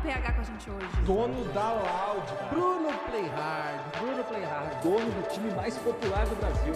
PH com a gente hoje. Dono da Loud, Bruno Playhard. Bruno Playhard, dono do time mais popular do Brasil.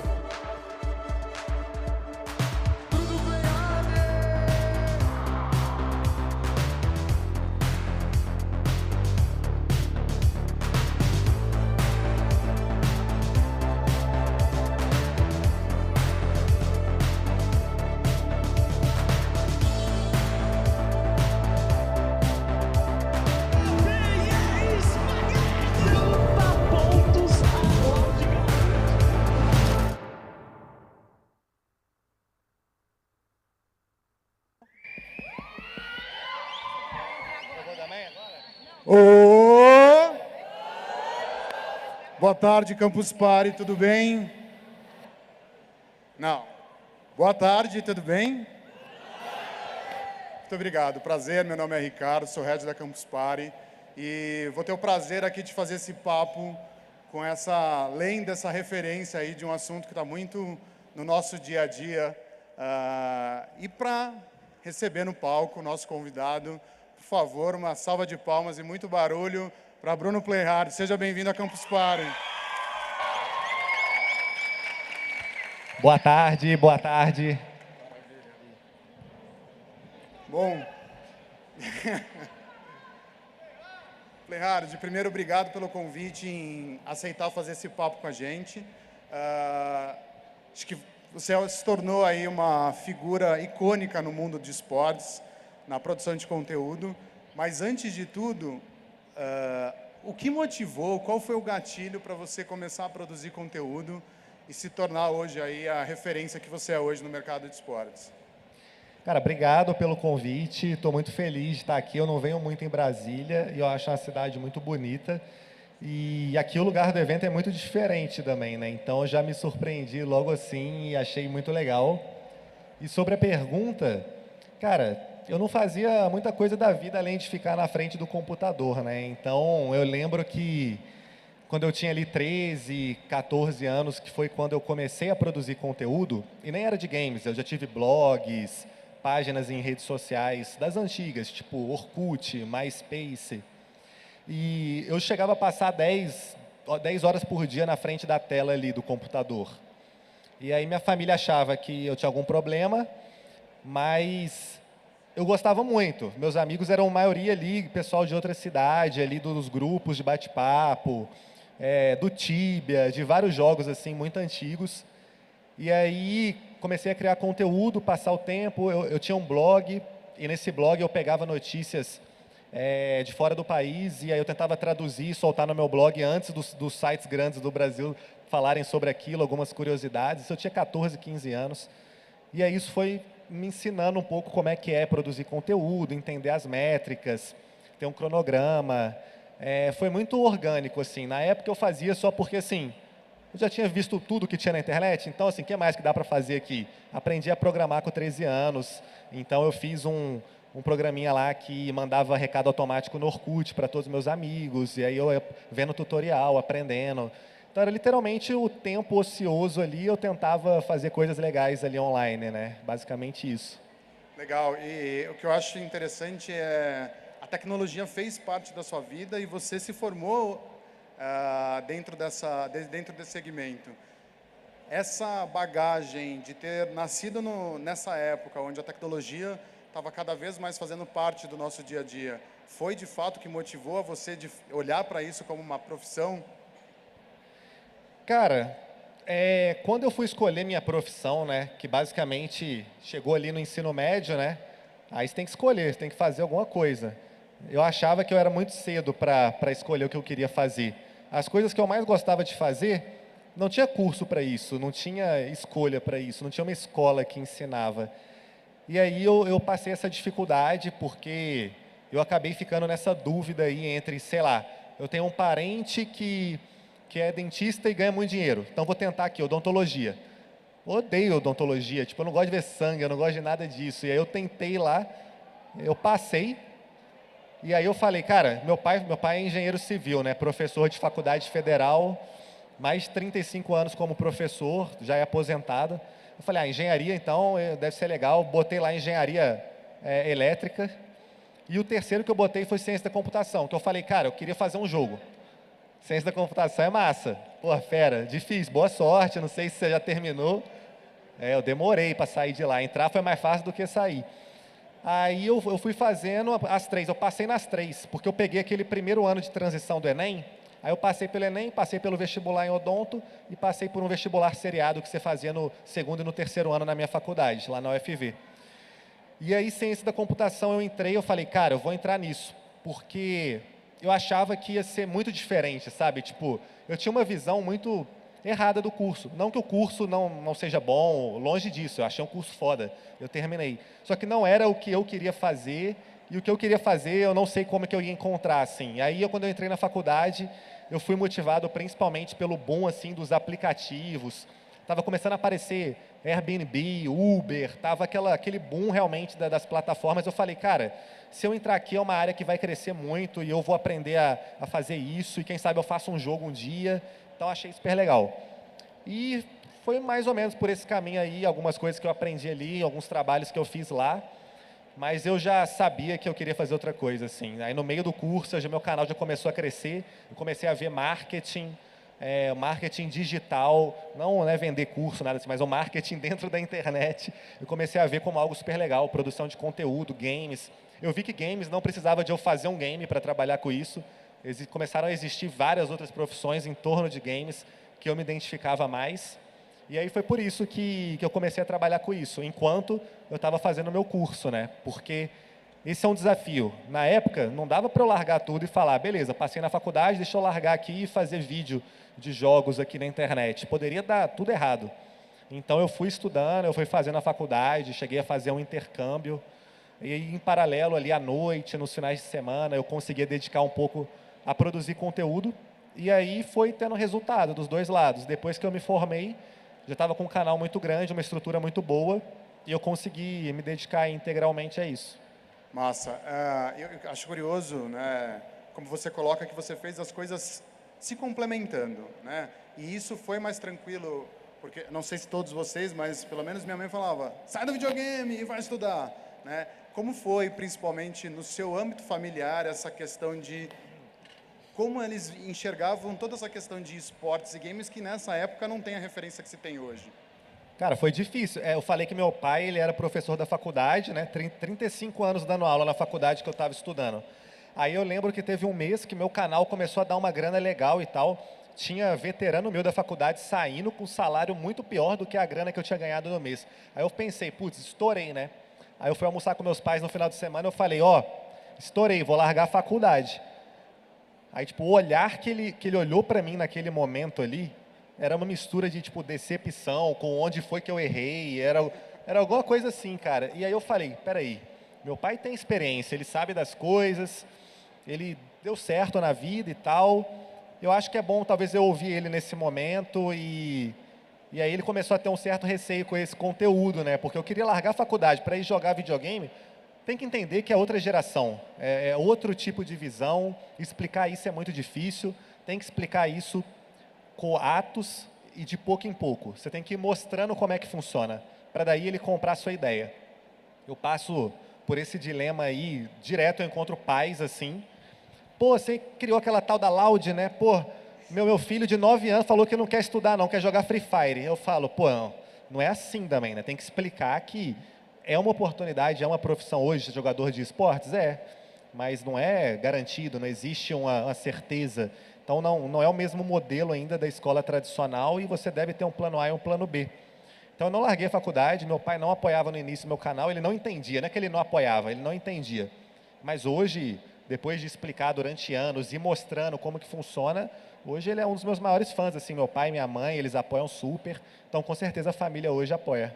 Ô! Boa tarde, Campus Party, tudo bem? Não. Boa tarde, tudo bem? Muito obrigado, prazer, meu nome é Ricardo, sou head da Campus Party e vou ter o prazer aqui de fazer esse papo com além dessa referência aí de um assunto que está muito no nosso dia a dia e para receber no palco o nosso convidado, por favor, uma salva de palmas e muito barulho para Bruno Playhard. Seja bem-vindo a Campus Party. Boa tarde, boa tarde. Bom, Playhard, primeiro, obrigado pelo convite em aceitar fazer esse papo com a gente. Acho que você se tornou aí uma figura icônica no mundo de esportes, na produção de conteúdo, mas antes de tudo, o que motivou, qual foi o gatilho para você começar a produzir conteúdo e se tornar hoje aí a referência que você é hoje no mercado de esportes? Cara, obrigado pelo convite, estou muito feliz de estar aqui. Eu não venho muito em Brasília e eu acho uma cidade muito bonita. E aqui o lugar do evento é muito diferente também, né? Então eu já me surpreendi logo assim e achei muito legal. E sobre a pergunta, cara, eu não fazia muita coisa da vida além de ficar na frente do computador, né? Então eu lembro que quando eu tinha ali 13, 14 anos, que foi quando eu comecei a produzir conteúdo, e nem era de games, eu já tive blogs, páginas em redes sociais das antigas, tipo Orkut, MySpace. E eu chegava a passar 10 horas por dia na frente da tela ali do computador. E aí minha família achava que eu tinha algum problema, mas eu gostava muito. Meus amigos eram a maioria ali, pessoal de outra cidade, ali dos grupos de bate-papo, do Tibia, de vários jogos assim muito antigos. E aí comecei a criar conteúdo, passar o tempo. Eu tinha um blog, e nesse blog eu pegava notícias de fora do país, e aí eu tentava traduzir e soltar no meu blog antes dos sites grandes do Brasil falarem sobre aquilo, algumas curiosidades. Eu tinha 14, 15 anos. E aí isso foi me ensinando um pouco como é que é produzir conteúdo, entender as métricas, ter um cronograma. Foi muito orgânico, assim. Na época eu fazia só porque, assim, eu já tinha visto tudo que tinha na internet, então, assim, o que mais que dá para fazer aqui? Aprendi a programar com 13 anos, então eu fiz um programinha lá que mandava recado automático no Orkut para todos os meus amigos, e aí eu vendo tutorial, aprendendo. Então, era literalmente o tempo ocioso ali, eu tentava fazer coisas legais ali online, né? Basicamente isso. Legal. E o que eu acho interessante é a tecnologia fez parte da sua vida e você se formou dentro desse segmento. Essa bagagem de ter nascido nessa época, onde a tecnologia estava cada vez mais fazendo parte do nosso dia a dia, foi de fato que motivou a você de olhar para isso como uma profissão? Cara, quando eu fui escolher minha profissão, né, que basicamente chegou ali no ensino médio, né, aí você tem que escolher, você tem que fazer alguma coisa. Eu achava que eu era muito cedo para escolher o que eu queria fazer. As coisas que eu mais gostava de fazer, não tinha curso para isso, não tinha escolha para isso, não tinha uma escola que ensinava. E aí eu passei essa dificuldade porque eu acabei ficando nessa dúvida aí entre, sei lá, eu tenho um parente que é dentista e ganha muito dinheiro, então vou tentar aqui, odontologia. Odeio odontologia, tipo, eu não gosto de ver sangue, eu não gosto de nada disso. E aí eu tentei lá, eu passei, e aí eu falei, cara, meu pai é engenheiro civil, né, professor de faculdade federal, mais de 35 anos como professor, já é aposentado. Eu falei, engenharia então deve ser legal, botei lá engenharia elétrica, E o terceiro que eu botei foi ciência da computação, que eu falei, cara, eu queria fazer um jogo. Ciência da computação é massa. Pô, fera, difícil, boa sorte, não sei se você já terminou. Eu demorei para sair de lá. Entrar foi mais fácil do que sair. Aí eu fui fazendo as 3, eu passei nas 3, porque eu peguei aquele primeiro ano de transição do Enem, aí eu passei pelo Enem, passei pelo vestibular em odonto e passei por um vestibular seriado que você fazia no segundo e no terceiro ano na minha faculdade, lá na UFV. E aí, ciência da computação, eu entrei, eu falei, cara, eu vou entrar nisso, porque eu achava que ia ser muito diferente, sabe? Tipo, eu tinha uma visão muito errada do curso. Não que o curso não seja bom, longe disso, eu achei um curso foda, eu terminei. Só que não era o que eu queria fazer, e o que eu queria fazer eu não sei como é que eu ia encontrar, assim. Aí, quando eu entrei na faculdade, eu fui motivado principalmente pelo boom, assim, dos aplicativos. Estava começando a aparecer Airbnb, Uber, estava aquele boom realmente das plataformas. Eu falei, cara, se eu entrar aqui é uma área que vai crescer muito e eu vou aprender a fazer isso, e quem sabe eu faço um jogo um dia. Então, achei super legal. E foi mais ou menos por esse caminho aí, algumas coisas que eu aprendi ali, alguns trabalhos que eu fiz lá, mas eu já sabia que eu queria fazer outra coisa, assim. Aí, no meio do curso, meu canal já começou a crescer, eu comecei a ver marketing, marketing digital, não é vender curso, nada assim, mas o marketing dentro da internet. Eu comecei a ver como algo super legal, produção de conteúdo, games. Eu vi que games não precisava de eu fazer um game para trabalhar com isso. Começaram a existir várias outras profissões em torno de games que eu me identificava mais. E aí foi por isso que eu comecei a trabalhar com isso, enquanto eu estava fazendo o meu curso, né? Porque esse é um desafio. Na época, não dava para eu largar tudo e falar, beleza, passei na faculdade, deixa eu largar aqui e fazer vídeo de jogos aqui na internet. Poderia dar tudo errado. Então, eu fui estudando, eu fui fazendo a faculdade, cheguei a fazer um intercâmbio. E em paralelo, ali à noite, nos finais de semana, eu conseguia dedicar um pouco a produzir conteúdo. E aí foi tendo resultado dos dois lados. Depois que eu me formei, já estava com um canal muito grande, uma estrutura muito boa, e eu consegui me dedicar integralmente a isso. Massa. Eu acho curioso, né, como você coloca que você fez as coisas se complementando, né? E isso foi mais tranquilo, porque não sei se todos vocês, mas pelo menos minha mãe falava, sai do videogame e vai estudar, né? Como foi, principalmente no seu âmbito familiar, essa questão de como eles enxergavam toda essa questão de esportes e games que nessa época não tem a referência que se tem hoje? Cara, foi difícil. Eu falei que meu pai, ele era professor da faculdade, né? 35 anos dando aula na faculdade que eu estava estudando. Aí eu lembro que teve um mês que meu canal começou a dar uma grana legal e tal. Tinha veterano meu da faculdade saindo com um salário muito pior do que a grana que eu tinha ganhado no mês. Aí eu pensei, putz, estourei, né? Aí eu fui almoçar com meus pais no final de semana, eu falei, estourei, vou largar a faculdade. Aí, tipo, o olhar que ele olhou para mim naquele momento ali, era uma mistura de, tipo, decepção, com onde foi que eu errei, era alguma coisa assim, cara. E aí eu falei, peraí, meu pai tem experiência, ele sabe das coisas, ele deu certo na vida e tal. Eu acho que é bom, talvez, eu ouvir ele nesse momento e aí ele começou a ter um certo receio com esse conteúdo, né? Porque eu queria largar a faculdade para ir jogar videogame. Tem que entender que é outra geração, é outro tipo de visão, explicar isso é muito difícil, tem que explicar isso com atos e de pouco em pouco. Você tem que ir mostrando como é que funciona, para daí ele comprar a sua ideia. Eu passo por esse dilema aí, direto eu encontro pais assim, pô, você criou aquela tal da Loud, né? Pô, meu filho de 9 anos falou que não quer estudar não, quer jogar Free Fire. Eu falo, pô, não é assim também, né? Tem que explicar que é uma oportunidade, é uma profissão hoje, ser jogador de esportes? Mas não é garantido, não existe uma certeza. Então, não é o mesmo modelo ainda da escola tradicional e você deve ter um plano A e um plano B. Então, eu não larguei a faculdade, meu pai não apoiava no início do meu canal, ele não entendia, não é que ele não apoiava, ele não entendia. Mas hoje, depois de explicar durante anos e mostrando como que funciona, hoje ele é um dos meus maiores fãs, assim, meu pai e minha mãe, eles apoiam super, então com certeza a família hoje apoia.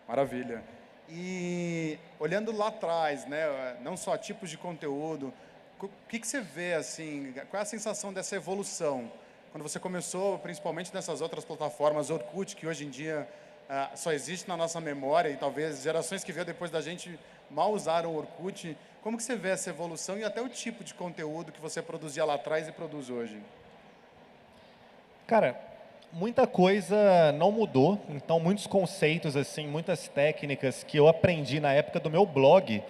Maravilha. E olhando lá atrás, né, não só tipos de conteúdo, o que você vê, assim, qual é a sensação dessa evolução? Quando você começou, principalmente nessas outras plataformas, Orkut, que hoje em dia só existe na nossa memória, e talvez gerações que veio depois da gente mal usaram o Orkut, como que você vê essa evolução e até o tipo de conteúdo que você produzia lá atrás e produz hoje? Cara, muita coisa não mudou, então muitos conceitos, assim, muitas técnicas que eu aprendi na época do meu blog,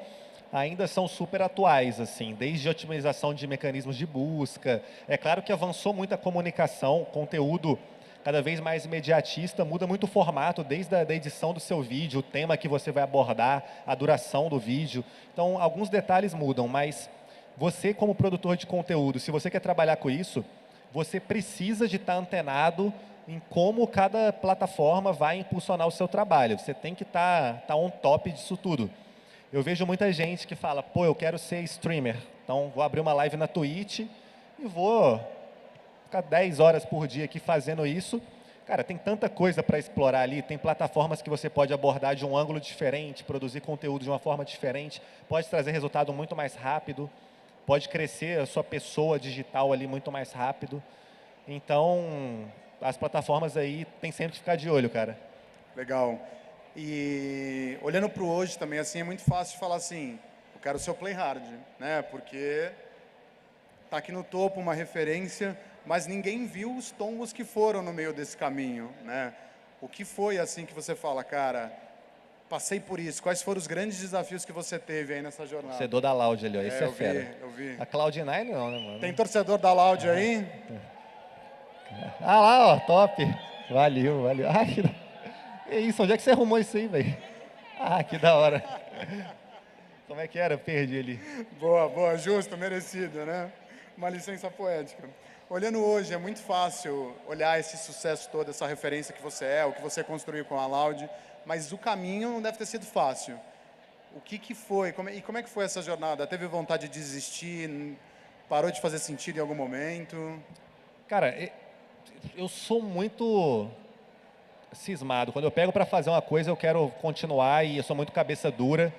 ainda são super atuais, assim, desde a otimização de mecanismos de busca. É claro que avançou muito a comunicação, conteúdo cada vez mais imediatista, muda muito o formato, desde a da edição do seu vídeo, o tema que você vai abordar, a duração do vídeo. Então, alguns detalhes mudam, mas você, como produtor de conteúdo, se você quer trabalhar com isso, você precisa de estar antenado em como cada plataforma vai impulsionar o seu trabalho. Você tem que estar on top disso tudo. Eu vejo muita gente que fala, pô, eu quero ser streamer, então vou abrir uma live na Twitch e vou ficar 10 horas por dia aqui fazendo isso. Cara, tem tanta coisa para explorar ali, tem plataformas que você pode abordar de um ângulo diferente, produzir conteúdo de uma forma diferente, pode trazer resultado muito mais rápido, pode crescer a sua pessoa digital ali muito mais rápido. Então, as plataformas aí tem sempre que ficar de olho, cara. Legal. E olhando para o hoje também, assim, é muito fácil falar assim, eu quero ser o Play Hard, né? Porque tá aqui no topo uma referência, mas ninguém viu os tombos que foram no meio desse caminho, né? O que foi assim que você fala, cara, passei por isso, quais foram os grandes desafios que você teve aí nessa jornada? Torcedor da Loud ali, ó, esse é eu fera. eu vi. A Cloud9 não, né, mano? Tem torcedor da Loud aí? Ah lá, ó, top. Valeu, valeu. Ah, que isso, onde é que você arrumou isso aí, velho? Ah, que da hora. Como é que era? Perdi ali. Boa, boa, justo, merecido, né? Uma licença poética. Olhando hoje, é muito fácil olhar esse sucesso todo, essa referência que você é, o que você construiu com a Loud, mas o caminho não deve ter sido fácil. O que foi? Como é que foi essa jornada? Teve vontade de desistir? Parou de fazer sentido em algum momento? Cara, eu sou muito cismado. Quando eu pego para fazer uma coisa, eu quero continuar e eu sou muito cabeça dura.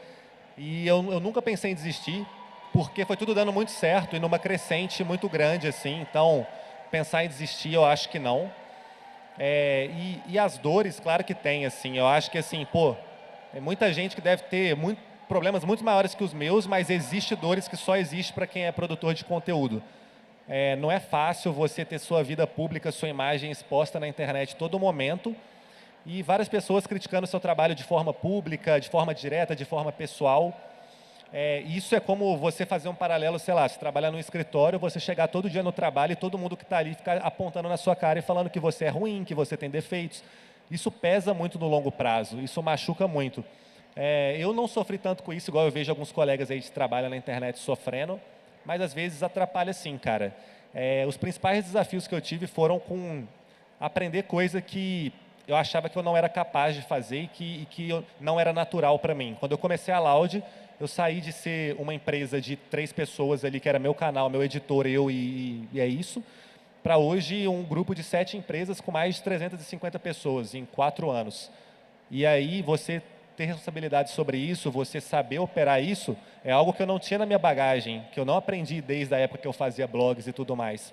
E eu nunca pensei em desistir, porque foi tudo dando muito certo e numa crescente muito grande, assim. Então, pensar em desistir, eu acho que não. E as dores, claro que tem, assim. Eu acho que, assim, pô, tem muita gente que deve ter problemas muito maiores que os meus, mas existe dores que só existe para quem é produtor de conteúdo. Não é fácil você ter sua vida pública, sua imagem exposta na internet todo momento e várias pessoas criticando o seu trabalho de forma pública, de forma direta, de forma pessoal. Isso é como você fazer um paralelo, sei lá, se trabalhar num escritório, você chegar todo dia no trabalho e todo mundo que está ali ficar apontando na sua cara e falando que você é ruim, que você tem defeitos. Isso pesa muito no longo prazo, isso machuca muito. Eu não sofri tanto com isso, igual eu vejo alguns colegas aí de trabalho na internet sofrendo, mas às vezes atrapalha sim, cara. Os principais desafios que eu tive foram com aprender coisa que eu achava que eu não era capaz de fazer e que não era natural para mim. Quando eu comecei a Loud, eu saí de ser uma empresa de 3 pessoas ali, que era meu canal, meu editor, eu e é isso, para hoje um grupo de 7 empresas com mais de 350 pessoas em 4 anos. E aí você ter responsabilidade sobre isso, você saber operar isso, é algo que eu não tinha na minha bagagem, que eu não aprendi desde a época que eu fazia blogs e tudo mais.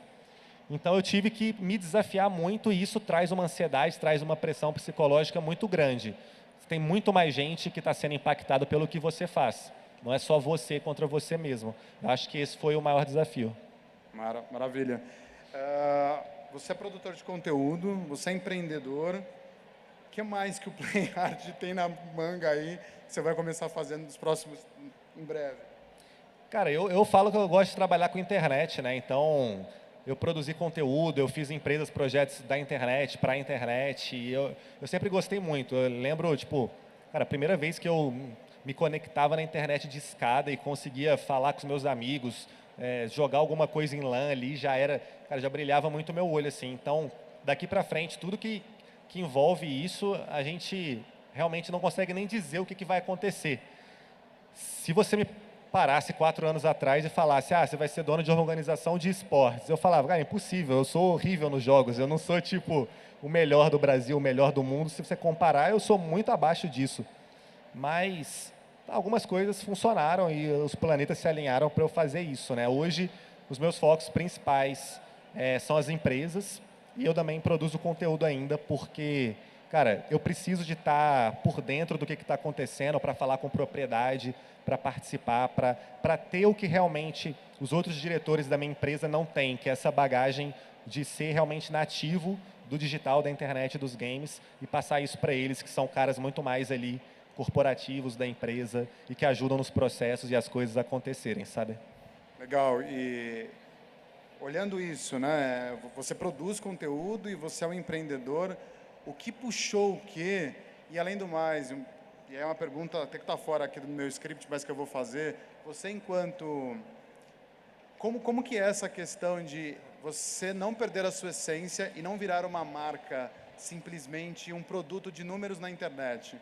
Então eu tive que me desafiar muito e isso traz uma ansiedade, traz uma pressão psicológica muito grande. Tem muito mais gente que está sendo impactada pelo que você faz. Não é só você contra você mesmo. Eu acho que esse foi o maior desafio. Maravilha. Você é produtor de conteúdo, você é empreendedor. O que mais que o Play Hard tem na manga aí que você vai começar fazendo nos próximos, em breve? Cara, eu falo que eu gosto de trabalhar com internet, né? Então, eu produzi conteúdo, eu fiz empresas, projetos da internet, para a internet, e eu sempre gostei muito. Eu lembro, tipo, cara, a primeira vez que eu me conectava na internet de escada e conseguia falar com os meus amigos, jogar alguma coisa em LAN ali, já brilhava muito o meu olho, assim. Então, daqui para frente, tudo que envolve isso, a gente realmente não consegue nem dizer o que vai acontecer. Se você me parasse 4 anos atrás e falasse, você vai ser dono de uma organização de esportes, eu falava, cara, impossível, eu sou horrível nos jogos, eu não sou, tipo, o melhor do Brasil, o melhor do mundo. Se você comparar, eu sou muito abaixo disso. Mas algumas coisas funcionaram e os planetas se alinharam para eu fazer isso, né? Hoje, os meus focos principais são as empresas e eu também produzo conteúdo ainda porque, cara, eu preciso de estar por dentro do que está acontecendo para falar com propriedade, para participar, para ter o que realmente os outros diretores da minha empresa não têm, que é essa bagagem de ser realmente nativo do digital, da internet, dos games e passar isso para eles, que são caras muito mais ali corporativos da empresa e que ajudam nos processos e as coisas acontecerem, sabe? Legal. E olhando isso, né? Você produz conteúdo e você é um empreendedor. O que puxou o quê? E além do mais, e é uma pergunta até que está fora aqui do meu script, mas que eu vou fazer. Você enquanto... Como que é essa questão de você não perder a sua essência e não virar uma marca, simplesmente um produto de números na internet?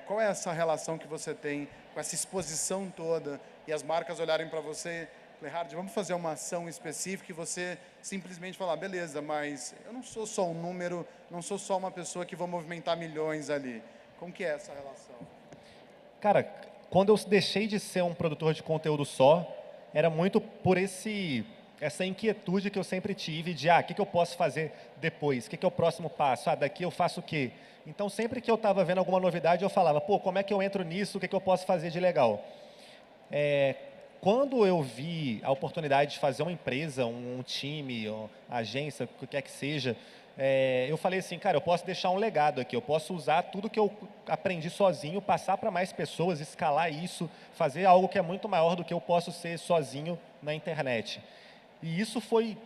Qual é essa relação que você tem com essa exposição toda e as marcas olharem para você, Playhard, vamos fazer uma ação específica e você simplesmente falar, beleza, mas eu não sou só um número, não sou só uma pessoa que vou movimentar milhões ali. Como que é essa relação? Cara, quando eu deixei de ser um produtor de conteúdo só, era muito por essa inquietude que eu sempre tive de, o que eu posso fazer depois? O que é o próximo passo? Daqui eu faço o quê? Então, sempre que eu estava vendo alguma novidade, eu falava, como é que eu entro nisso? O que eu posso fazer de legal? Quando eu vi a oportunidade de fazer uma empresa, um time, uma agência, o que quer que seja, eu falei assim, cara, eu posso deixar um legado aqui, eu posso usar tudo que eu aprendi sozinho, passar para mais pessoas, escalar isso, fazer algo que é muito maior do que eu posso ser sozinho na internet. E isso foi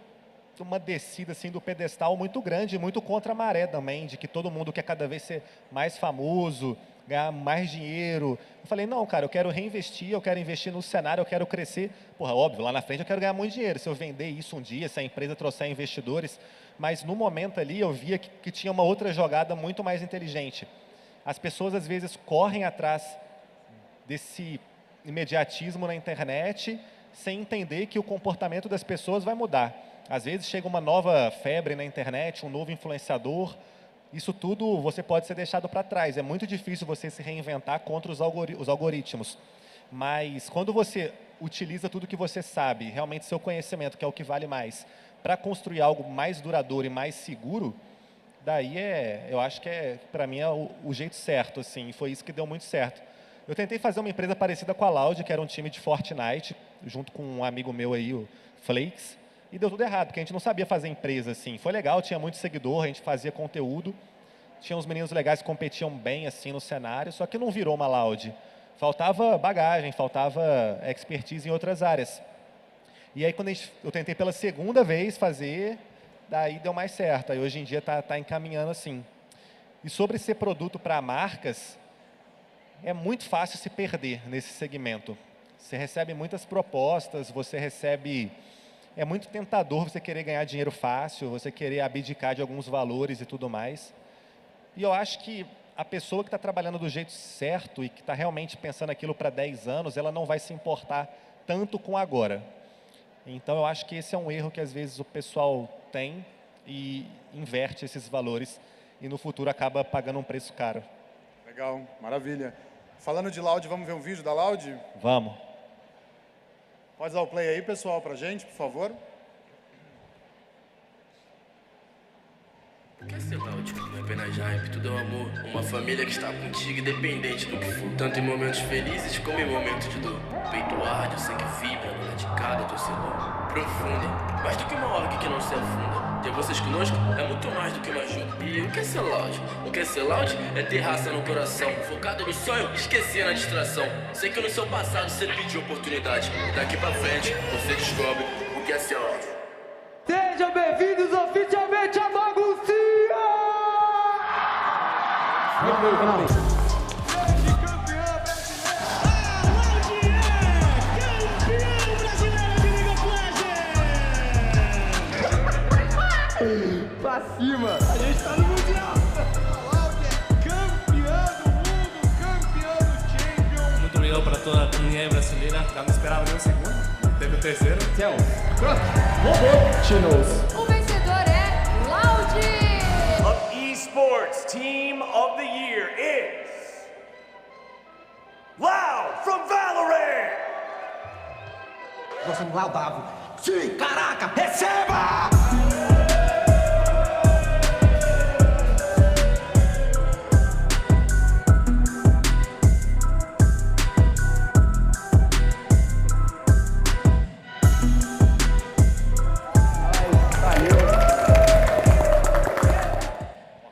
uma descida assim, do pedestal muito grande, muito contra a maré também, de que todo mundo quer cada vez ser mais famoso, ganhar mais dinheiro. Eu falei, não, cara, eu quero reinvestir, eu quero investir no cenário, eu quero crescer. Óbvio, lá na frente eu quero ganhar muito dinheiro, se eu vender isso um dia, se a empresa trouxer investidores. Mas no momento ali eu via que tinha uma outra jogada muito mais inteligente. As pessoas às vezes correm atrás desse imediatismo na internet sem entender que o comportamento das pessoas vai mudar. Às vezes chega uma nova febre na internet, um novo influenciador. Isso tudo você pode ser deixado para trás. É muito difícil você se reinventar contra os algoritmos. Mas quando você utiliza tudo que você sabe, realmente seu conhecimento, que é o que vale mais, para construir algo mais duradouro e mais seguro, daí eu acho que para mim é o jeito certo, assim, e foi isso que deu muito certo. Eu tentei fazer uma empresa parecida com a Loud, que era um time de Fortnite, junto com um amigo meu aí, o Flakes, e deu tudo errado, porque a gente não sabia fazer empresa, assim. Foi legal, tinha muito seguidor, a gente fazia conteúdo, tinha uns meninos legais que competiam bem, assim, no cenário, só que não virou uma Loud. Faltava bagagem, faltava expertise em outras áreas. E aí, quando eu tentei pela segunda vez fazer, daí deu mais certo. Aí, hoje em dia, está encaminhando assim. E sobre ser produto para marcas, é muito fácil se perder nesse segmento. Você recebe muitas propostas, você recebe... É muito tentador você querer ganhar dinheiro fácil, você querer abdicar de alguns valores e tudo mais. E eu acho que a pessoa que está trabalhando do jeito certo e que está realmente pensando aquilo para 10 anos, ela não vai se importar tanto com agora. Então, eu acho que esse é um erro que, às vezes, o pessoal tem e inverte esses valores e, no futuro, acaba pagando um preço caro. Legal, maravilha. Falando de Loud, vamos ver um vídeo da Loud? Vamos. Pode dar o play aí, pessoal, pra gente, por favor. O que é ser Loud? Não é apenas hype, tudo é um amor. Uma família que está contigo, independente do que for. Tanto em momentos felizes como em momentos de dor. Peito arde, o sangue vibra no lado de cada torcedor. Profunda, mais do que uma org que não se afunda. Ter vocês conosco é muito mais do que uma ajuda. E o que é ser Loud? O que é ser Loud é ter raça no coração. Focado no sonho, esquecer na distração. Sei que no seu passado você pediu oportunidade. E daqui pra frente, você descobre o que é ser Loud. Sejam bem-vindos oficialmente à baguncinha! Pra cima! A gente tá no Mundial! Campeão do mundo, campeão do Champions! Muito obrigado para toda a comunidade brasileira. Já não esperava nem um segundo. Teve o terceiro. Céu! Pronto! Robô! Chinos! O vencedor é Loud! Of Esports Team of the Year is Loud from Valorant! Nós somos laudável! Sim! Caraca! Receba!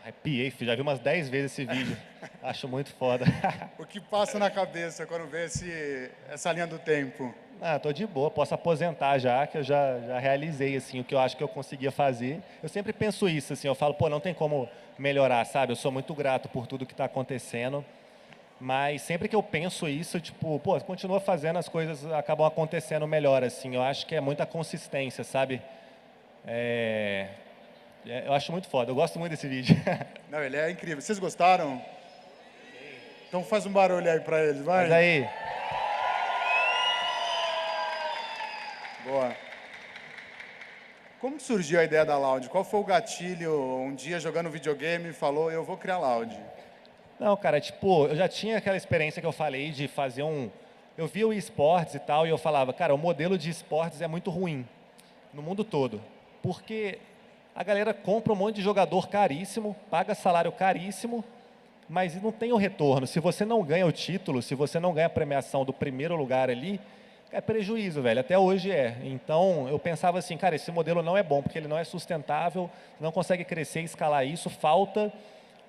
Arrepiei já vi umas 10 vezes esse vídeo. Acho muito foda. O que passa na cabeça quando vê essa linha do tempo? Ah, tô de boa, posso aposentar já, que eu já realizei, assim, o que eu acho que eu conseguia fazer. Eu sempre penso isso, assim, eu falo, pô, não tem como melhorar, sabe? Eu sou muito grato por tudo que está acontecendo, mas sempre que eu penso isso, tipo, pô, continua fazendo, as coisas acabam acontecendo melhor, assim. Eu acho que é muita consistência, sabe? Eu acho muito foda, eu gosto muito desse vídeo. Não, ele é incrível. Vocês gostaram? Então faz um barulho aí pra eles, vai. Mas aí... Boa. Como que surgiu a ideia da Loud? Qual foi o gatilho? Um dia jogando videogame falou, eu vou criar Loud. Não, cara, tipo, eu já tinha aquela experiência que eu falei de fazer eu via o esportes e tal, e eu falava, cara, o modelo de esportes é muito ruim no mundo todo, porque a galera compra um monte de jogador caríssimo, paga salário caríssimo, mas não tem o retorno. Se você não ganha o título, se você não ganha a premiação do primeiro lugar ali, é prejuízo, velho. Até hoje é. Então, eu pensava assim, cara, esse modelo não é bom, porque ele não é sustentável, não consegue crescer e escalar isso. Falta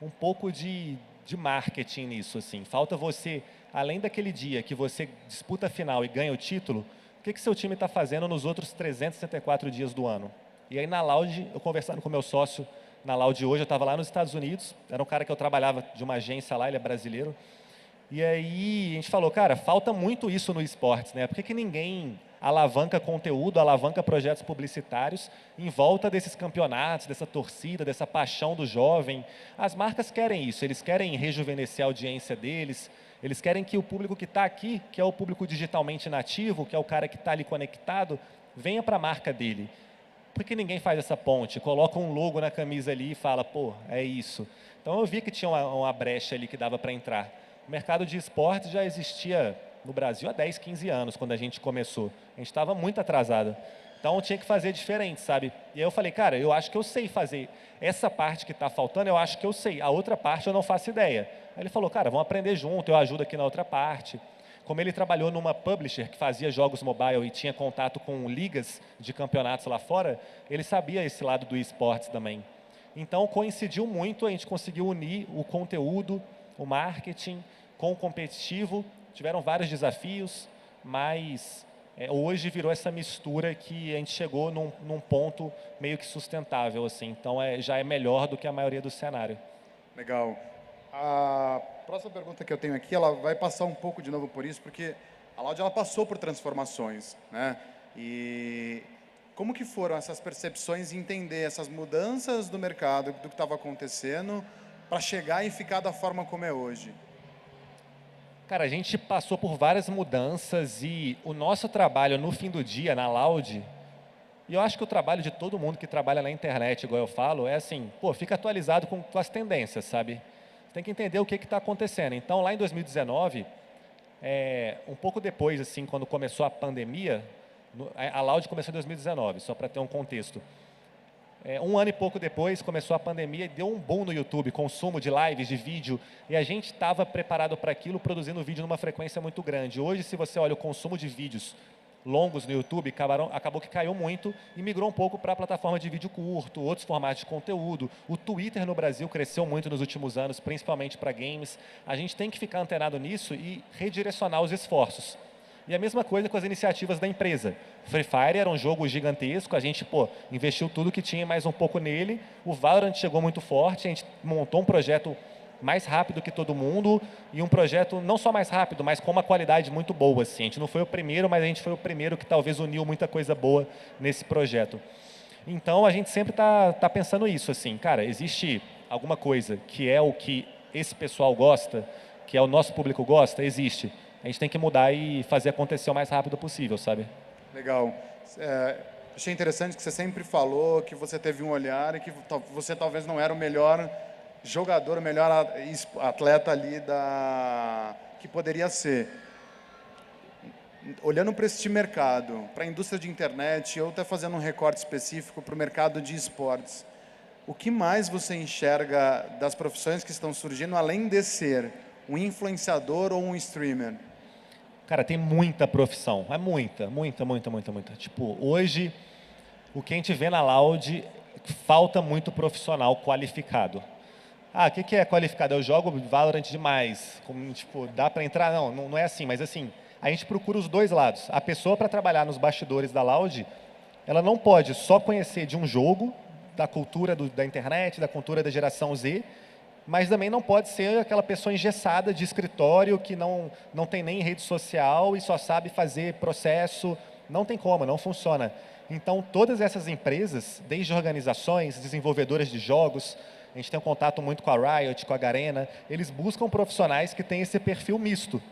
um pouco de marketing nisso, assim. Falta você, além daquele dia que você disputa a final e ganha o título, o que seu time está fazendo nos outros 364 dias do ano? E aí, na Loud, eu conversando com meu sócio, na Loud hoje, eu estava lá nos Estados Unidos, era um cara que eu trabalhava de uma agência lá, ele é brasileiro. E aí a gente falou, cara, falta muito isso no esportes, né? Por que ninguém alavanca conteúdo, alavanca projetos publicitários em volta desses campeonatos, dessa torcida, dessa paixão do jovem? As marcas querem isso, eles querem rejuvenescer a audiência deles, eles querem que o público que está aqui, que é o público digitalmente nativo, que é o cara que está ali conectado, venha para a marca dele. Por que ninguém faz essa ponte? Coloca um logo na camisa ali e fala, pô, é isso. Então eu vi que tinha uma brecha ali que dava para entrar. O mercado de esportes já existia no Brasil há 10, 15 anos, quando a gente começou. A gente estava muito atrasado. Então, tinha que fazer diferente, sabe? E aí eu falei, cara, eu acho que eu sei fazer. Essa parte que está faltando, eu acho que eu sei. A outra parte, eu não faço ideia. Aí ele falou, cara, vamos aprender junto, eu ajudo aqui na outra parte. Como ele trabalhou numa publisher que fazia jogos mobile e tinha contato com ligas de campeonatos lá fora, ele sabia esse lado do esportes também. Então, coincidiu muito, a gente conseguiu unir o conteúdo, o marketing com o competitivo. Tiveram vários desafios, mas hoje virou essa mistura que a gente chegou num ponto meio que sustentável, assim. Então já é melhor do que a maioria do cenário. Legal. A próxima pergunta que eu tenho aqui, ela vai passar um pouco de novo por isso, porque a Loud ela passou por transformações, né? E como que foram essas percepções e entender essas mudanças do mercado, do que estava acontecendo, para chegar e ficar da forma como é hoje? Cara, a gente passou por várias mudanças e o nosso trabalho no fim do dia, na Loud, e eu acho que o trabalho de todo mundo que trabalha na internet, igual eu falo, é assim, pô, fica atualizado com as tendências, sabe? Você tem que entender o que está acontecendo. Então, lá em 2019, um pouco depois, assim, quando começou a pandemia, a Loud começou em 2019, só para ter um contexto. Um ano e pouco depois, começou a pandemia e deu um boom no YouTube, consumo de lives, de vídeo, e a gente estava preparado para aquilo, produzindo vídeo numa frequência muito grande. Hoje, se você olha o consumo de vídeos longos no YouTube, acabou que caiu muito e migrou um pouco para a plataforma de vídeo curto, outros formatos de conteúdo. O Twitter no Brasil cresceu muito nos últimos anos, principalmente para games. A gente tem que ficar antenado nisso e redirecionar os esforços. E a mesma coisa com as iniciativas da empresa. Free Fire era um jogo gigantesco, a gente investiu tudo que tinha mais um pouco nele. O Valorant chegou muito forte, a gente montou um projeto mais rápido que todo mundo e um projeto não só mais rápido, mas com uma qualidade muito boa. Assim. A gente não foi o primeiro, mas a gente foi o primeiro que talvez uniu muita coisa boa nesse projeto. Então, a gente sempre está pensando isso, assim, cara, existe alguma coisa que é o que esse pessoal gosta, que é o nosso público gosta? Existe. A gente tem que mudar e fazer acontecer o mais rápido possível, sabe? Legal. Achei interessante que você sempre falou que você teve um olhar e que você talvez não era o melhor jogador, o melhor atleta ali que poderia ser. Olhando para este mercado, para a indústria de internet, ou até fazendo um recorte específico para o mercado de esportes, o que mais você enxerga das profissões que estão surgindo, além de ser um influenciador ou um streamer? Cara, tem muita profissão, é muita. Tipo, hoje, o que a gente vê na Loud, falta muito profissional qualificado. Ah, o que é qualificado? Eu jogo Valorant demais. Como, tipo, dá para entrar? Não é assim, mas assim, a gente procura os dois lados. A pessoa para trabalhar nos bastidores da Loud, ela não pode só conhecer de um jogo, da cultura da internet, da cultura da geração Z, mas também não pode ser aquela pessoa engessada de escritório que não tem nem rede social e só sabe fazer processo. Não tem como, não funciona. Então, todas essas empresas, desde organizações, desenvolvedoras de jogos, a gente tem um contato muito com a Riot, com a Garena, eles buscam profissionais que têm esse perfil misto.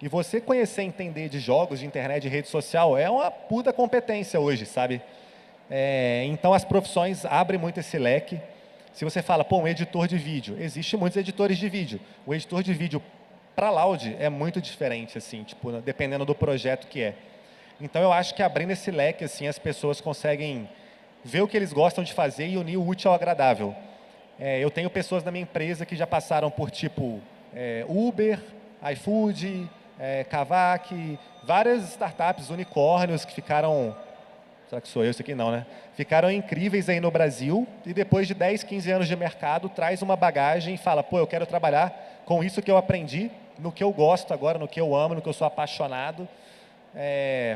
E você conhecer e entender de jogos, de internet, de rede social, é uma puta competência hoje, sabe? Então, as profissões abrem muito esse leque. Se você fala, pô, um editor de vídeo, existem muitos editores de vídeo. O editor de vídeo para Loud é muito diferente, assim, tipo, dependendo do projeto que é. Então, eu acho que abrindo esse leque, assim, as pessoas conseguem ver o que eles gostam de fazer e unir o útil ao agradável. Eu tenho pessoas na minha empresa que já passaram por, tipo, Uber, iFood, Kavak, várias startups, unicórnios que ficaram... Será que sou eu? Isso aqui não, né? Ficaram incríveis aí no Brasil e depois de 10, 15 anos de mercado, traz uma bagagem e fala, pô, eu quero trabalhar com isso que eu aprendi, no que eu gosto agora, no que eu amo, no que eu sou apaixonado.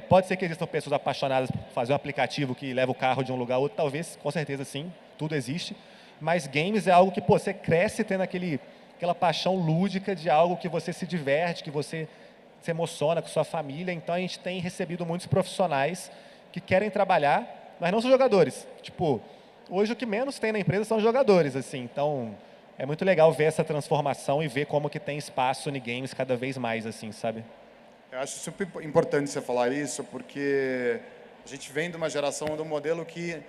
Pode ser que existam pessoas apaixonadas por fazer um aplicativo que leva o carro de um lugar a outro, talvez, com certeza sim, tudo existe. Mas games é algo que, pô, você cresce tendo aquela paixão lúdica de algo que você se diverte, que você se emociona com sua família. Então, a gente tem recebido muitos profissionais que querem trabalhar, mas não são jogadores. Tipo, hoje o que menos tem na empresa são jogadores, assim. Então, é muito legal ver essa transformação e ver como que tem espaço em games cada vez mais, assim, sabe? Eu acho super importante você falar isso, porque a gente vem de uma geração do modelo que,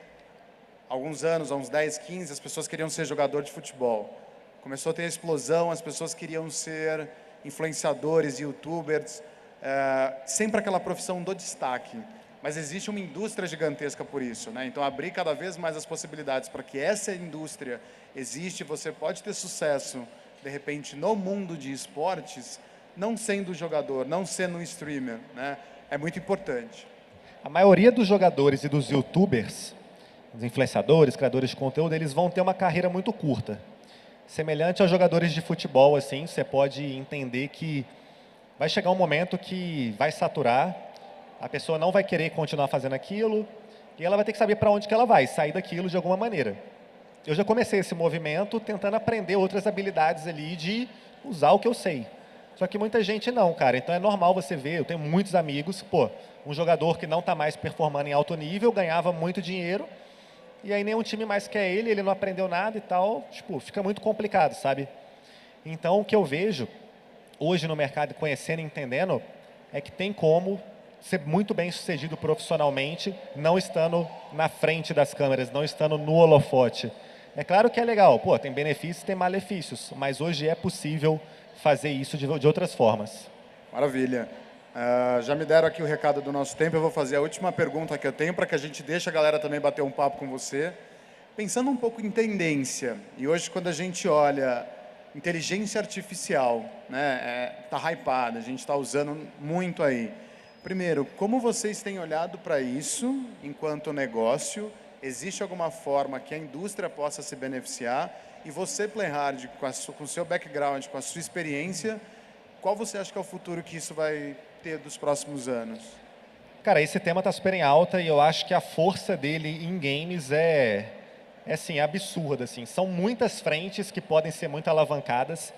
há alguns anos, há uns 10, 15, as pessoas queriam ser jogador de futebol. Começou a ter a explosão, as pessoas queriam ser influenciadores, youtubers, sempre aquela profissão do destaque. Mas existe uma indústria gigantesca por isso, né? Então, abrir cada vez mais as possibilidades para que essa indústria existe, você pode ter sucesso, de repente, no mundo de esportes, não sendo jogador, não sendo um streamer, né? É muito importante. A maioria dos jogadores e dos youtubers, dos influenciadores, criadores de conteúdo, eles vão ter uma carreira muito curta. Semelhante aos jogadores de futebol, assim, você pode entender que vai chegar um momento que vai saturar, a pessoa não vai querer continuar fazendo aquilo e ela vai ter que saber para onde que ela vai, sair daquilo de alguma maneira. Eu já comecei esse movimento tentando aprender outras habilidades ali de usar o que eu sei. Só que muita gente não, cara. Então é normal você ver, eu tenho muitos amigos, pô, um jogador que não está mais performando em alto nível, ganhava muito dinheiro, e aí nenhum time mais quer ele não aprendeu nada e tal, tipo, fica muito complicado, sabe? Então o que eu vejo hoje no mercado, conhecendo e entendendo, é que tem como ser muito bem sucedido profissionalmente, não estando na frente das câmeras, não estando no holofote. É claro que é legal, pô, tem benefícios, tem malefícios, mas hoje é possível fazer isso de outras formas. Maravilha. Já me deram aqui o recado do nosso tempo, eu vou fazer a última pergunta que eu tenho para que a gente deixe a galera também bater um papo com você. Pensando um pouco em tendência, e hoje quando a gente olha inteligência artificial, né, tá hypada, a gente está usando muito aí. Primeiro, como vocês têm olhado para isso enquanto negócio? Existe alguma forma que a indústria possa se beneficiar? E você, Playhard, com o seu background, com a sua experiência, qual você acha que é o futuro que isso vai ter dos próximos anos? Cara, esse tema está super em alta e eu acho que a força dele em games assim, absurda. Assim. São muitas frentes que podem ser muito alavancadas,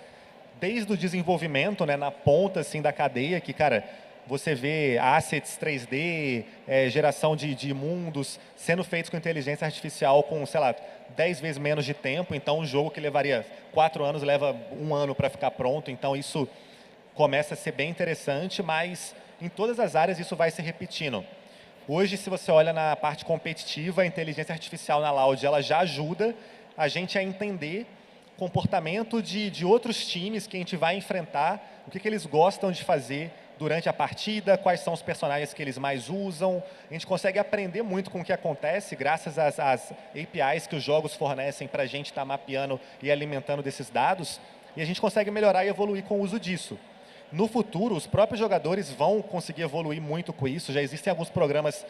desde o desenvolvimento, né, na ponta assim, da cadeia, que, cara, você vê assets 3D, geração de mundos sendo feitos com inteligência artificial com, sei lá, 10 vezes menos de tempo. Então, um jogo que levaria 4 anos leva 1 ano para ficar pronto. Então, isso começa a ser bem interessante, mas em todas as áreas isso vai se repetindo. Hoje, se você olha na parte competitiva, a inteligência artificial na Loud, ela já ajuda a gente a entender comportamento de outros times que a gente vai enfrentar, o que eles gostam de fazer durante a partida, quais são os personagens que eles mais usam. A gente consegue aprender muito com o que acontece graças às APIs que os jogos fornecem para a gente estar mapeando e alimentando desses dados, e a gente consegue melhorar e evoluir com o uso disso. No futuro, os próprios jogadores vão conseguir evoluir muito com isso. Já existem alguns programas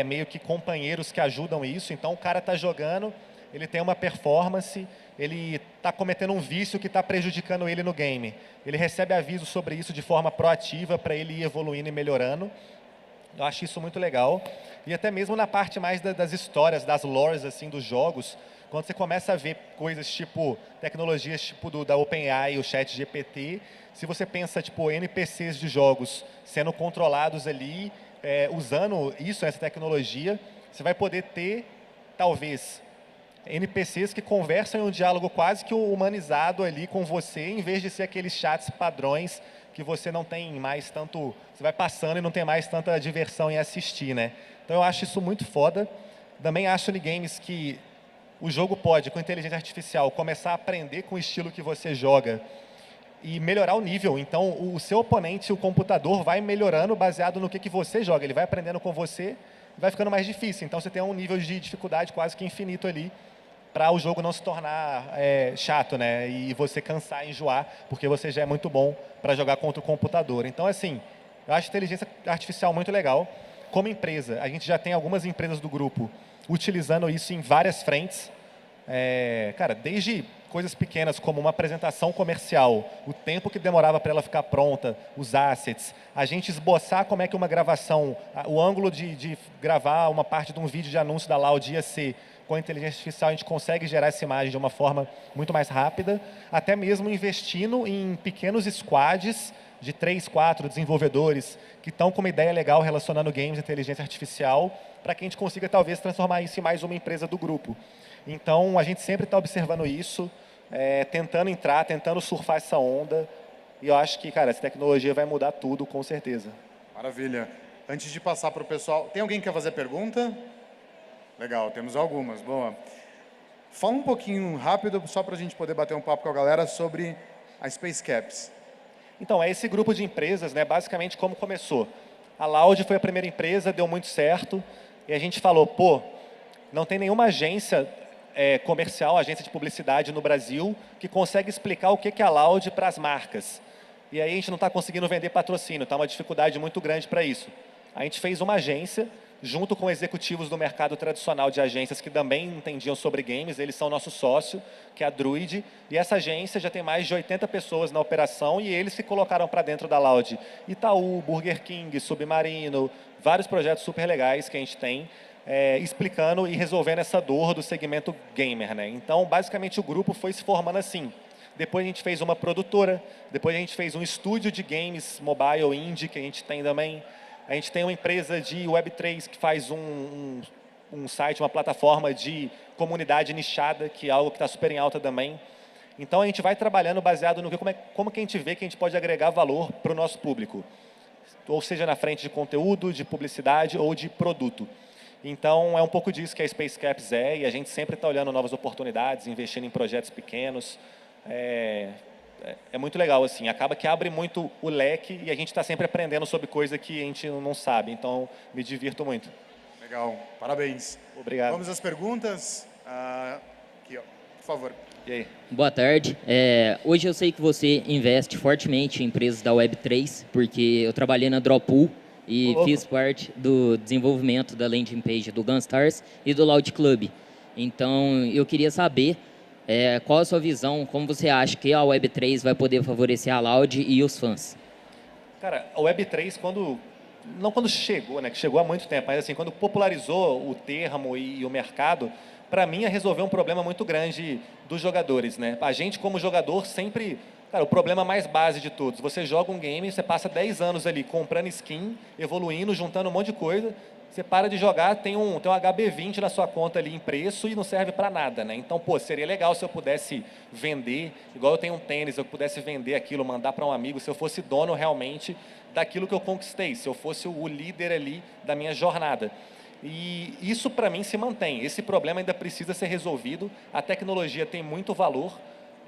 meio que companheiros que ajudam isso. Então, o cara está jogando, ele tem uma performance, ele está cometendo um vício que está prejudicando ele no game. Ele recebe aviso sobre isso de forma proativa para ele ir evoluindo e melhorando. Eu acho isso muito legal. E até mesmo na parte mais das histórias, das lores assim, dos jogos, quando você começa a ver coisas tipo, tecnologias tipo da OpenAI, o ChatGPT, se você pensa tipo NPCs de jogos sendo controlados ali, usando essa tecnologia, você vai poder ter, talvez, NPCs que conversam em um diálogo quase que humanizado ali com você, em vez de ser aqueles chats padrões que você não tem mais tanto... Você vai passando e não tem mais tanta diversão em assistir, né? Então eu acho isso muito foda. Também acho em games que o jogo pode, com inteligência artificial, começar a aprender com o estilo que você joga e melhorar o nível. Então o seu oponente, o computador, vai melhorando baseado no que você joga. Ele vai aprendendo com você e vai ficando mais difícil. Então você tem um nível de dificuldade quase que infinito ali, para o jogo não se tornar chato, né? E você cansar, enjoar, porque você já é muito bom para jogar contra o computador. Então, assim, eu acho a inteligência artificial muito legal. Como empresa, a gente já tem algumas empresas do grupo utilizando isso em várias frentes. Cara, desde coisas pequenas como uma apresentação comercial, o tempo que demorava para ela ficar pronta, os assets, a gente esboçar como é que uma gravação, o ângulo de gravar uma parte de um vídeo de anúncio da Loud ia ser. Com a inteligência artificial, a gente consegue gerar essa imagem de uma forma muito mais rápida, até mesmo investindo em pequenos squads de 3, 4 desenvolvedores que estão com uma ideia legal relacionando games e inteligência artificial, para que a gente consiga, talvez, transformar isso em mais uma empresa do grupo. Então, a gente sempre está observando isso, tentando entrar, tentando surfar essa onda, e eu acho que, cara, essa tecnologia vai mudar tudo, com certeza. Maravilha. Antes de passar para o pessoal, tem alguém que quer fazer pergunta? Legal, temos algumas. Boa. Fala um pouquinho rápido, só para a gente poder bater um papo com a galera sobre a Space Caps. Então, é esse grupo de empresas, né, basicamente como começou. A Loud foi a primeira empresa, deu muito certo, e a gente falou, pô, não tem nenhuma agência comercial, agência de publicidade no Brasil, que consegue explicar o que é a Loud para as marcas. E aí a gente não está conseguindo vender patrocínio, está uma dificuldade muito grande para isso. A gente fez uma agência, junto com executivos do mercado tradicional de agências que também entendiam sobre games, eles são nosso sócio, que é a Druid, e essa agência já tem mais de 80 pessoas na operação e eles se colocaram para dentro da Loud. Itaú, Burger King, Submarino, vários projetos super legais que a gente tem, explicando e resolvendo essa dor do segmento gamer, né? Então, basicamente, o grupo foi se formando assim. Depois a gente fez uma produtora, depois a gente fez um estúdio de games mobile indie, que a gente tem também. A gente tem uma empresa de Web3 que faz um site, uma plataforma de comunidade nichada, que é algo que está super em alta também. Então, a gente vai trabalhando baseado no como que a gente vê que a gente pode agregar valor para o nosso público. Ou seja, na frente de conteúdo, de publicidade ou de produto. Então, é um pouco disso que a Space Caps e a gente sempre está olhando novas oportunidades, investindo em projetos pequenos. É muito legal, assim, acaba que abre muito o leque e a gente está sempre aprendendo sobre coisa que a gente não sabe, então me divirto muito. Legal, parabéns. Obrigado. Vamos às perguntas. Aqui, ó, por favor. E aí? Boa tarde. Hoje eu sei que você investe fortemente em empresas da Web3, porque eu trabalhei na Drawpool e fiz parte do desenvolvimento da landing page do Gunstars e do Loud Club. Então, eu queria saber qual a sua visão, como você acha que a Web3 vai poder favorecer a Loud e os fãs? Cara, a Web3, não quando chegou, né, que chegou há muito tempo, mas assim, quando popularizou o termo e o mercado, para mim, resolver um problema muito grande dos jogadores, né? A gente, como jogador, sempre... Cara, o problema mais base de todos, você joga um game, você passa 10 anos ali comprando skin, evoluindo, juntando um monte de coisa, você para de jogar, tem um HB20 na sua conta ali em preço e não serve para nada, né? Então, pô, seria legal se eu pudesse vender, igual eu tenho um tênis, eu pudesse vender aquilo, mandar para um amigo, se eu fosse dono realmente daquilo que eu conquistei, se eu fosse o líder ali da minha jornada. E isso, para mim, se mantém. Esse problema ainda precisa ser resolvido, a tecnologia tem muito valor,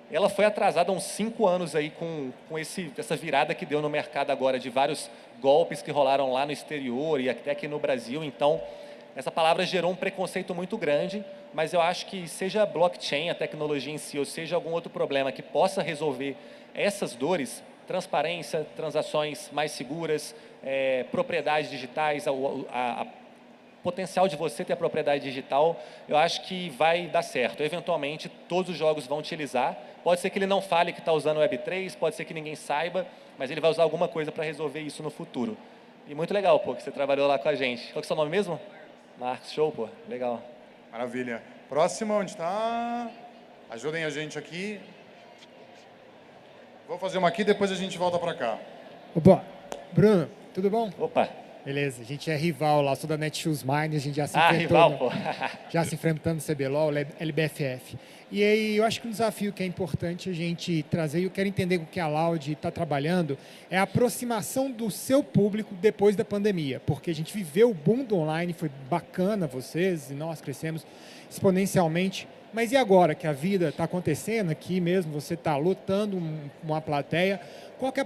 ela foi atrasada há uns 5 anos aí com essa virada que deu no mercado agora, de vários golpes que rolaram lá no exterior e até aqui no Brasil. Então, essa palavra gerou um preconceito muito grande, mas eu acho que seja blockchain, a tecnologia em si, ou seja algum outro problema que possa resolver essas dores, transparência, transações mais seguras, propriedades digitais, a potencial de você ter a propriedade digital, eu acho que vai dar certo. Eventualmente, todos os jogos vão utilizar. Pode ser que ele não fale que está usando o Web3, pode ser que ninguém saiba, mas ele vai usar alguma coisa para resolver isso no futuro. E muito legal, pô, que você trabalhou lá com a gente. Qual que é o seu nome mesmo? Marcos, show, pô. Legal. Maravilha. Próxima, onde está? Ajudem a gente aqui. Vou fazer uma aqui, depois a gente volta para cá. Opa, Bruno, tudo bom? Opa. Beleza, a gente é rival lá, sou da Netshoes Mine, a gente já se rival, pô. Já se enfrentando no CBLOL, LBFF. E aí eu acho que um desafio que é importante a gente trazer, e eu quero entender com o que a Loud está trabalhando, é a aproximação do seu público depois da pandemia, porque a gente viveu o boom do online, foi bacana vocês, e nós crescemos exponencialmente, mas e agora que a vida está acontecendo aqui mesmo, você está lotando uma plateia, qual que é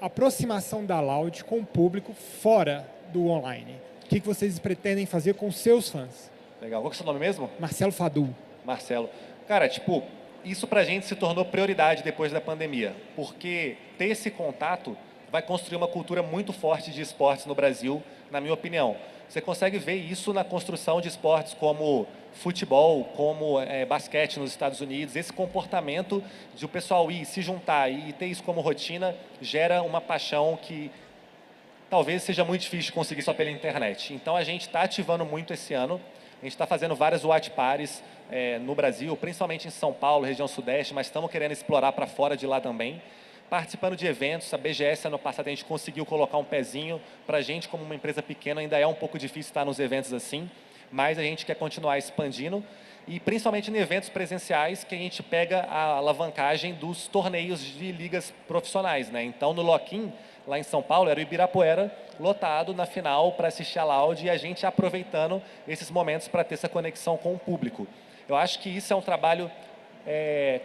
a aproximação da Loud com o público fora do online? O que vocês pretendem fazer com seus fãs? Legal. Qual que é o seu nome mesmo? Marcelo Fadu. Marcelo. Cara, tipo, isso pra gente se tornou prioridade depois da pandemia, porque ter esse contato vai construir uma cultura muito forte de esportes no Brasil, na minha opinião. Você consegue ver isso na construção de esportes como futebol, como basquete nos Estados Unidos. Esse comportamento de o pessoal ir, se juntar e ter isso como rotina, gera uma paixão que talvez seja muito difícil de conseguir só pela internet. Então, a gente está ativando muito esse ano. A gente está fazendo várias watch parties no Brasil, principalmente em São Paulo, região sudeste, mas estamos querendo explorar para fora de lá também. Participando de eventos, a BGS ano passado a gente conseguiu colocar um pezinho. Para a gente, como uma empresa pequena, ainda é um pouco difícil estar nos eventos assim, mas a gente quer continuar expandindo. E principalmente em eventos presenciais, que a gente pega a alavancagem dos torneios de ligas profissionais, né? Então, no Lock-in, lá em São Paulo, era o Ibirapuera lotado na final para assistir a Loud e a gente aproveitando esses momentos para ter essa conexão com o público. Eu acho que isso é um trabalho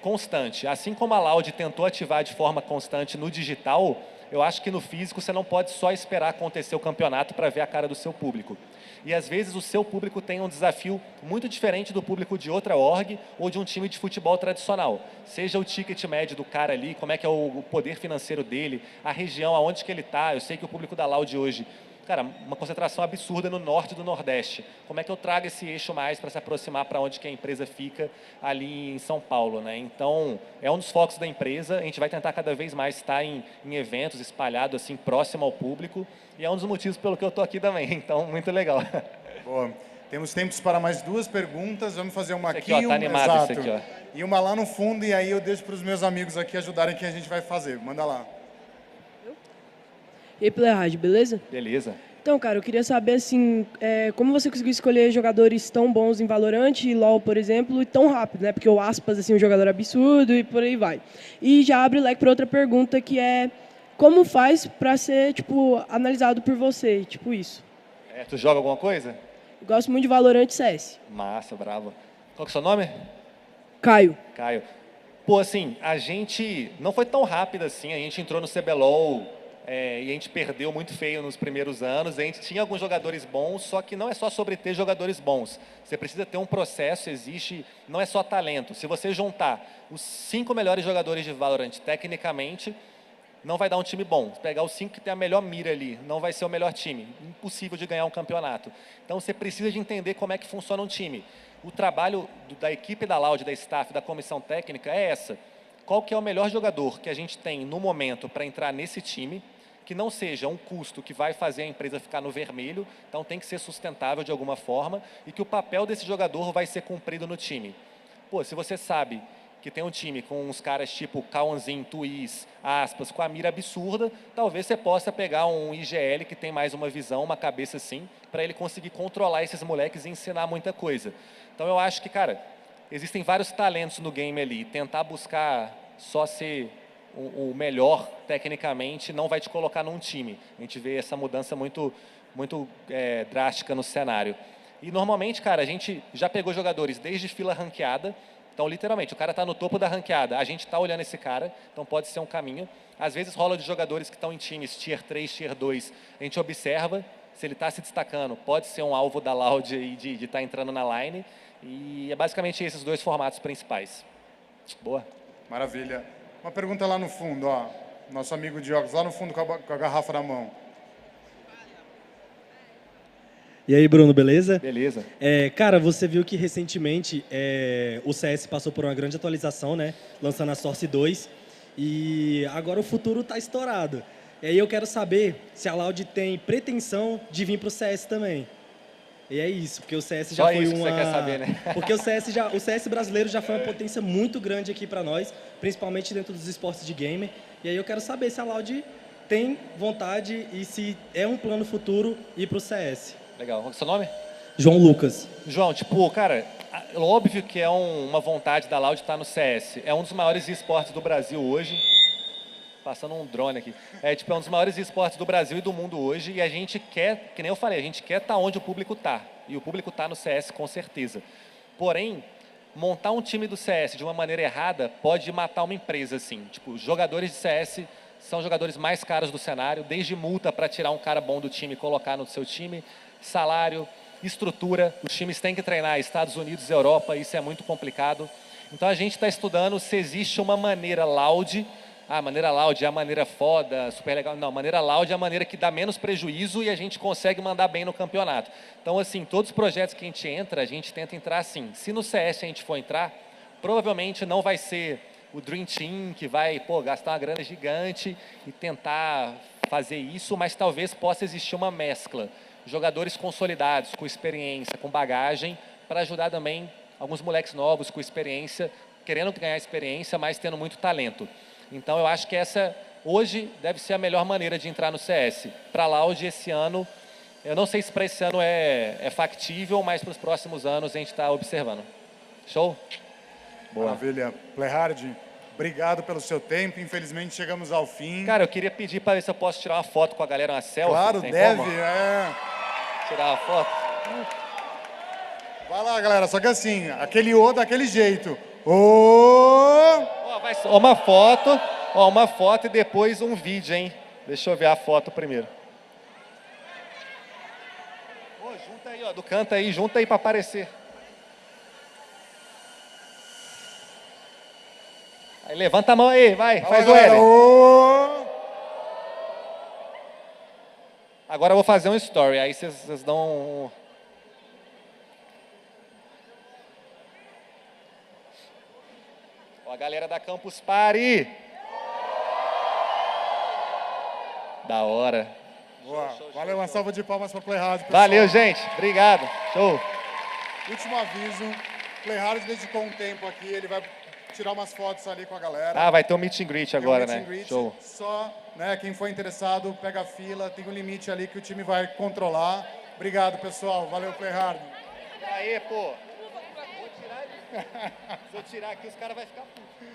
constante. Assim como a Loud tentou ativar de forma constante no digital, eu acho que no físico você não pode só esperar acontecer o campeonato para ver a cara do seu público. E às vezes o seu público tem um desafio muito diferente do público de outra org ou de um time de futebol tradicional. Seja o ticket médio do cara ali, como é que é o poder financeiro dele, a região, aonde que ele está. Eu sei que o público da Loud hoje, cara, uma concentração absurda no norte e do nordeste. Como é que eu trago esse eixo mais para se aproximar para onde que a empresa fica ali em São Paulo, né? Então, é um dos focos da empresa. A gente vai tentar cada vez mais estar em eventos espalhado assim, próximo ao público. E é um dos motivos pelo que eu estou aqui também. Então, muito legal. Boa. Temos tempos para mais 2 perguntas. Vamos fazer uma aqui e uma... Exato. Esse aqui, ó. E uma lá no fundo, e aí eu deixo para os meus amigos aqui ajudarem que a gente vai fazer. Manda lá. E aí, Playhard, beleza? Beleza. Então, cara, eu queria saber, assim, como você conseguiu escolher jogadores tão bons em Valorant e LoL, por exemplo, e tão rápido, né? Porque o Aspas, assim, é um jogador absurdo e por aí vai. E já abre o leque para outra pergunta, que é como faz para ser, tipo, analisado por você, tipo isso. Tu joga alguma coisa? Eu gosto muito de Valorant e CS. Massa, bravo. Qual que é o seu nome? Caio. Caio. Pô, assim, a gente não foi tão rápido assim, a gente entrou no CBLOL e a gente perdeu muito feio nos primeiros anos, a gente tinha alguns jogadores bons, só que não é só sobre ter jogadores bons. Você precisa ter um processo, existe, não é só talento. Se você juntar os 5 melhores jogadores de Valorant tecnicamente, não vai dar um time bom. Se pegar os 5 que tem a melhor mira ali, não vai ser o melhor time. Impossível de ganhar um campeonato. Então, você precisa de entender como é que funciona um time. O trabalho da equipe da Loud, da staff, da comissão técnica é essa. Qual que é o melhor jogador que a gente tem no momento para entrar nesse time, que não seja um custo que vai fazer a empresa ficar no vermelho, então tem que ser sustentável de alguma forma, e que o papel desse jogador vai ser cumprido no time. Pô, se você sabe que tem um time com uns caras tipo Kaonzin, Twiz, Aspas, com a mira absurda, talvez você possa pegar um IGL que tem mais uma visão, uma cabeça assim, para ele conseguir controlar esses moleques e ensinar muita coisa. Então eu acho que, cara, existem vários talentos no game ali. Tentar buscar só ser o melhor tecnicamente não vai te colocar num time. A gente vê essa mudança muito drástica no cenário. E normalmente, cara, a gente já pegou jogadores desde fila ranqueada. Então, literalmente, o cara está no topo da ranqueada, a gente está olhando esse cara, então pode ser um caminho. Às vezes rola de jogadores que estão em times Tier 3, Tier 2, a gente observa se ele está se destacando, pode ser um alvo da Loud e de estar entrando na line. E é basicamente esses 2 formatos principais. Boa. Maravilha. Uma pergunta lá no fundo, ó. Nosso amigo de óculos, lá no fundo com a garrafa na mão. E aí, Bruno, beleza? Beleza. Cara, você viu que recentemente o CS passou por uma grande atualização, né? Lançando a Source 2. E agora o futuro tá estourado. E aí eu quero saber se a Loud tem pretensão de vir pro CS também. E é isso, porque o CS já Só foi isso que uma... você quer saber, né? Porque o CS brasileiro já foi uma potência muito grande aqui para nós, principalmente dentro dos esportes de gamer. E aí eu quero saber se a Loud tem vontade e se é um plano futuro ir pro CS. Legal. Qual é o seu nome? João Lucas. João, tipo, cara, óbvio que é uma vontade da Loud estar no CS. É um dos maiores esportes do Brasil hoje. Passando um drone aqui. É um dos maiores esportes do Brasil e do mundo hoje. E a gente quer, que nem eu falei, a gente quer estar onde o público está. E o público está no CS com certeza. Porém, montar um time do CS de uma maneira errada pode matar uma empresa, assim. Tipo, jogadores de CS são jogadores mais caros do cenário, desde multa para tirar um cara bom do time e colocar no seu time, salário, estrutura. Os times têm que treinar Estados Unidos e Europa, isso é muito complicado. Então a gente está estudando se existe uma maneira Loud. A maneira Loud é a maneira foda, super legal. Não, a maneira Loud é a maneira que dá menos prejuízo e a gente consegue mandar bem no campeonato. Então, assim, todos os projetos que a gente entra, a gente tenta entrar assim. Se no CS a gente for entrar, provavelmente não vai ser o Dream Team que vai, gastar uma grana gigante e tentar fazer isso, mas talvez possa existir uma mescla. Jogadores consolidados, com experiência, com bagagem, para ajudar também alguns moleques novos com experiência, querendo ganhar experiência, mas tendo muito talento. Então, eu acho que essa, hoje, deve ser a melhor maneira de entrar no CS. Para a Loud, esse ano, eu não sei se para esse ano é factível, mas para os próximos anos a gente está observando. Show? Boa. Maravilha. Playhard, obrigado pelo seu tempo. Infelizmente, chegamos ao fim. Cara, eu queria pedir para ver se eu posso tirar uma foto com a galera, uma selfie. Claro, tem deve. como? Tirar uma foto? Vai lá, galera. Só que assim, aquele O daquele jeito. Ô! Uma foto e depois um vídeo, hein? Deixa eu ver a foto primeiro. Junta aí, do canto aí, junta aí para aparecer. Aí levanta a mão aí, vai, faz o L. Agora eu vou fazer um story, aí vocês dão um... A galera da Campus Party. Da hora. Boa. Valeu, uma salva de palmas para Playhard, pessoal. Valeu, gente. Obrigado. Show. Último aviso. Playhard dedicou um tempo aqui, ele vai tirar umas fotos ali com a galera. Ah, vai ter um meet and greet agora, meet né? And greet. Show. Só, né, quem for interessado, pega a fila, tem um limite ali que o time vai controlar. Obrigado, pessoal. Valeu, Playhard. Aê, pô. Se eu tirar aqui, os caras vão ficar putos.